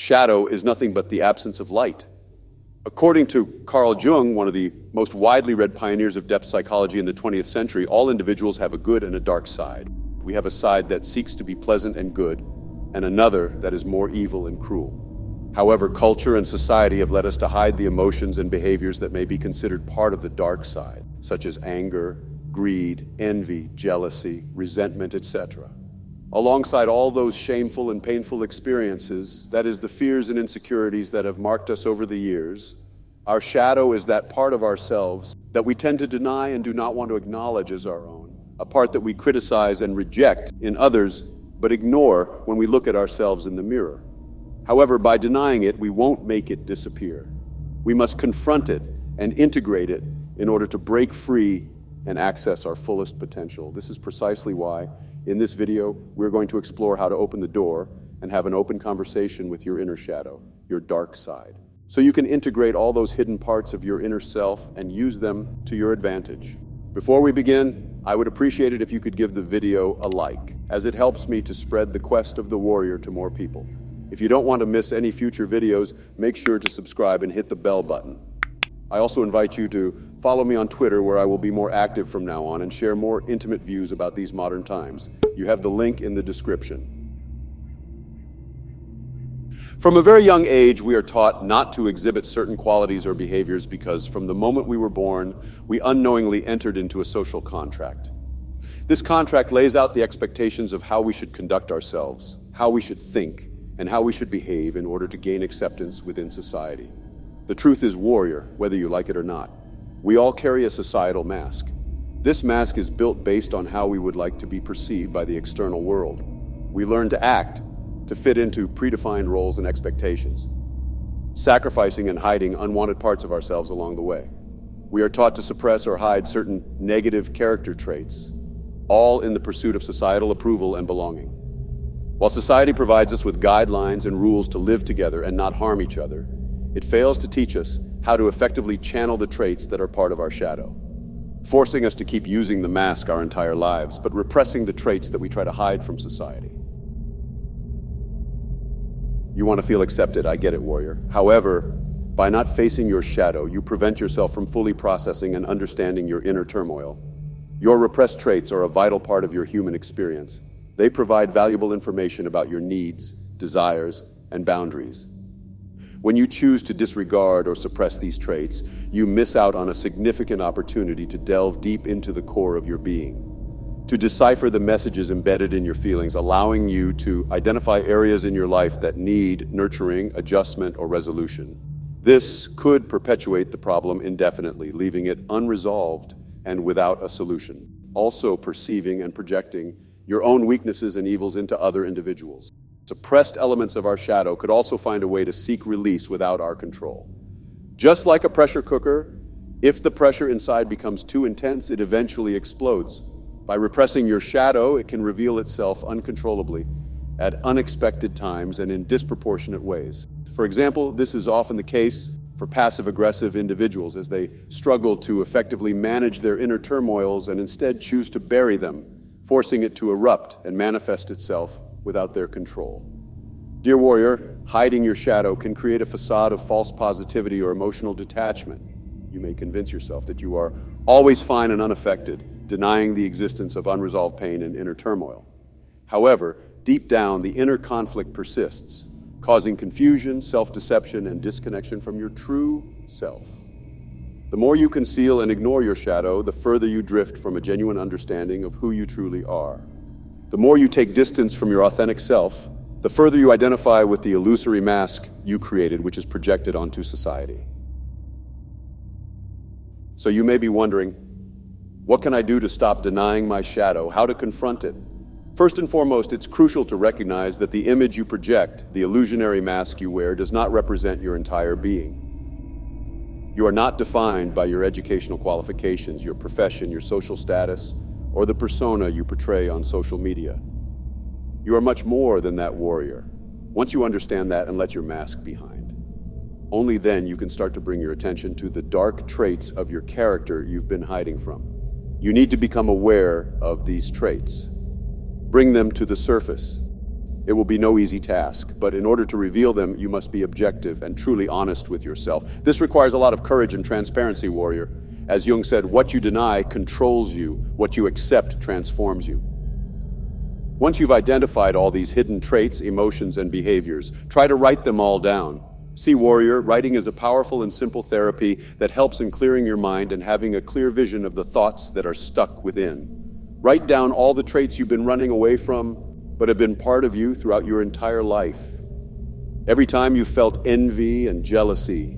Shadow is nothing but the absence of light. According to Carl Jung, one of the most widely read pioneers of depth psychology in the 20th century, all individuals have a good and a dark side. We have a side that seeks to be pleasant and good, and another that is more evil and cruel. However, culture and society have led us to hide the emotions and behaviors that may be considered part of the dark side, such as anger, greed, envy, jealousy, resentment, etc. Alongside all those shameful and painful experiences, that is, the fears and insecurities that have marked us over the years, our shadow is that part of ourselves that we tend to deny and do not want to acknowledge as our own, a part that we criticize and reject in others, but ignore when we look at ourselves in the mirror. However, by denying it, we won't make it disappear. We must confront it and integrate it in order to break free and access our fullest potential. This is precisely why, in this video, we're going to explore how to open the door and have an open conversation with your inner shadow, your dark side, so you can integrate all those hidden parts of your inner self and use them to your advantage. Before we begin, I would appreciate it if you could give the video a like, as it helps me to spread the quest of the warrior to more people. If you don't want to miss any future videos, make sure to subscribe and hit the bell button. I also invite you to follow me on Twitter, where I will be more active from now on and share more intimate views about these modern times. You have the link in the description. From a very young age, we are taught not to exhibit certain qualities or behaviors because from the moment we were born, we unknowingly entered into a social contract. This contract lays out the expectations of how we should conduct ourselves, how we should think, and how we should behave in order to gain acceptance within society. The truth is, warrior, whether you like it or not, we all carry a societal mask. This mask is built based on how we would like to be perceived by the external world. We learn to act, to fit into predefined roles and expectations, sacrificing and hiding unwanted parts of ourselves along the way. We are taught to suppress or hide certain negative character traits, all in the pursuit of societal approval and belonging. While society provides us with guidelines and rules to live together and not harm each other, it fails to teach us how to effectively channel the traits that are part of our shadow, forcing us to keep using the mask our entire lives, but repressing the traits that we try to hide from society. You want to feel accepted, I get it, warrior. However, by not facing your shadow, you prevent yourself from fully processing and understanding your inner turmoil. Your repressed traits are a vital part of your human experience. They provide valuable information about your needs, desires, and boundaries. When you choose to disregard or suppress these traits, you miss out on a significant opportunity to delve deep into the core of your being, to decipher the messages embedded in your feelings, allowing you to identify areas in your life that need nurturing, adjustment, or resolution. This could perpetuate the problem indefinitely, leaving it unresolved and without a solution. Also perceiving and projecting your own weaknesses and evils into other individuals. Suppressed elements of our shadow could also find a way to seek release without our control. Just like a pressure cooker, if the pressure inside becomes too intense, it eventually explodes. By repressing your shadow, it can reveal itself uncontrollably at unexpected times and in disproportionate ways. For example, this is often the case for passive-aggressive individuals as they struggle to effectively manage their inner turmoils and instead choose to bury them, forcing it to erupt and manifest itself without their control. Dear warrior, hiding your shadow can create a facade of false positivity or emotional detachment. You may convince yourself that you are always fine and unaffected, denying the existence of unresolved pain and inner turmoil. However, deep down, the inner conflict persists, causing confusion, self-deception, and disconnection from your true self. The more you conceal and ignore your shadow, the further you drift from a genuine understanding of who you truly are. The more you take distance from your authentic self, the further you identify with the illusory mask you created, which is projected onto society. So you may be wondering, what can I do to stop denying my shadow? How to confront it? First and foremost, it's crucial to recognize that the image you project, the illusionary mask you wear, does not represent your entire being. You are not defined by your educational qualifications, your profession, your social status, or the persona you portray on social media. You are much more than that warrior. Once you understand that and let your mask behind, only then you can start to bring your attention to the dark traits of your character you've been hiding from. You need to become aware of these traits. Bring them to the surface. It will be no easy task, but in order to reveal them, you must be objective and truly honest with yourself. This requires a lot of courage and transparency, warrior. As Jung said, what you deny controls you, what you accept transforms you. Once you've identified all these hidden traits, emotions, and behaviors, try to write them all down. See, warrior, writing is a powerful and simple therapy that helps in clearing your mind and having a clear vision of the thoughts that are stuck within. Write down all the traits you've been running away from, but have been part of you throughout your entire life. Every time you felt envy and jealousy,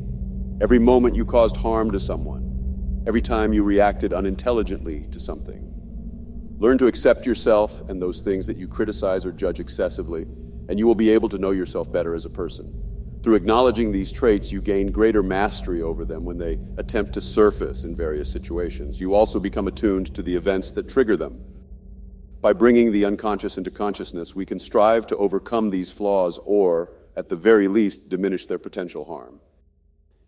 every moment you caused harm to someone, every time you reacted unintelligently to something. Learn to accept yourself and those things that you criticize or judge excessively, and you will be able to know yourself better as a person. Through acknowledging these traits, you gain greater mastery over them when they attempt to surface in various situations. You also become attuned to the events that trigger them. By bringing the unconscious into consciousness, we can strive to overcome these flaws or, at the very least, diminish their potential harm.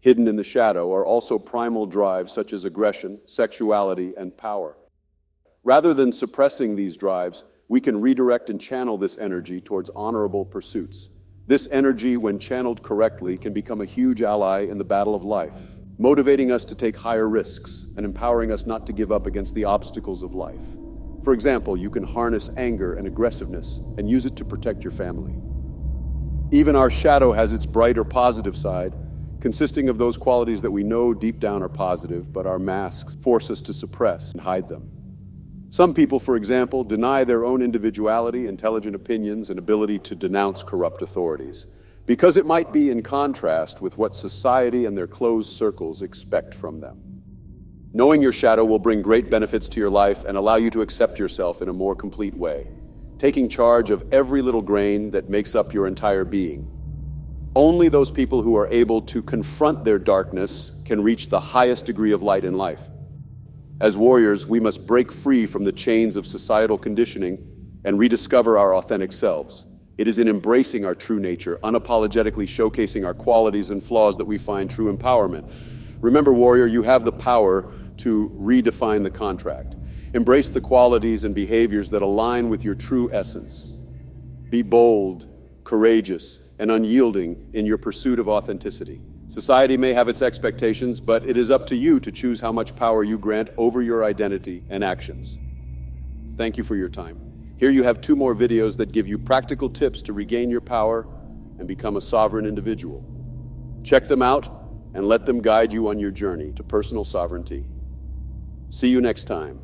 Hidden in the shadow are also primal drives such as aggression, sexuality, and power. Rather than suppressing these drives, we can redirect and channel this energy towards honorable pursuits. This energy, when channeled correctly, can become a huge ally in the battle of life, motivating us to take higher risks and empowering us not to give up against the obstacles of life. For example, you can harness anger and aggressiveness and use it to protect your family. Even our shadow has its bright or positive side, consisting of those qualities that we know deep down are positive, but our masks force us to suppress and hide them. Some people, for example, deny their own individuality, intelligent opinions, and ability to denounce corrupt authorities, because it might be in contrast with what society and their closed circles expect from them. Knowing your shadow will bring great benefits to your life and allow you to accept yourself in a more complete way, taking charge of every little grain that makes up your entire being. Only those people who are able to confront their darkness can reach the highest degree of light in life. As warriors, we must break free from the chains of societal conditioning and rediscover our authentic selves. It is in embracing our true nature, unapologetically showcasing our qualities and flaws that we find true empowerment. Remember, warrior, you have the power to redefine the contract. Embrace the qualities and behaviors that align with your true essence. Be bold, courageous, and unyielding in your pursuit of authenticity. Society may have its expectations, but it is up to you to choose how much power you grant over your identity and actions. Thank you for your time. Here you have 2 more videos that give you practical tips to regain your power and become a sovereign individual. Check them out and let them guide you on your journey to personal sovereignty. See you next time.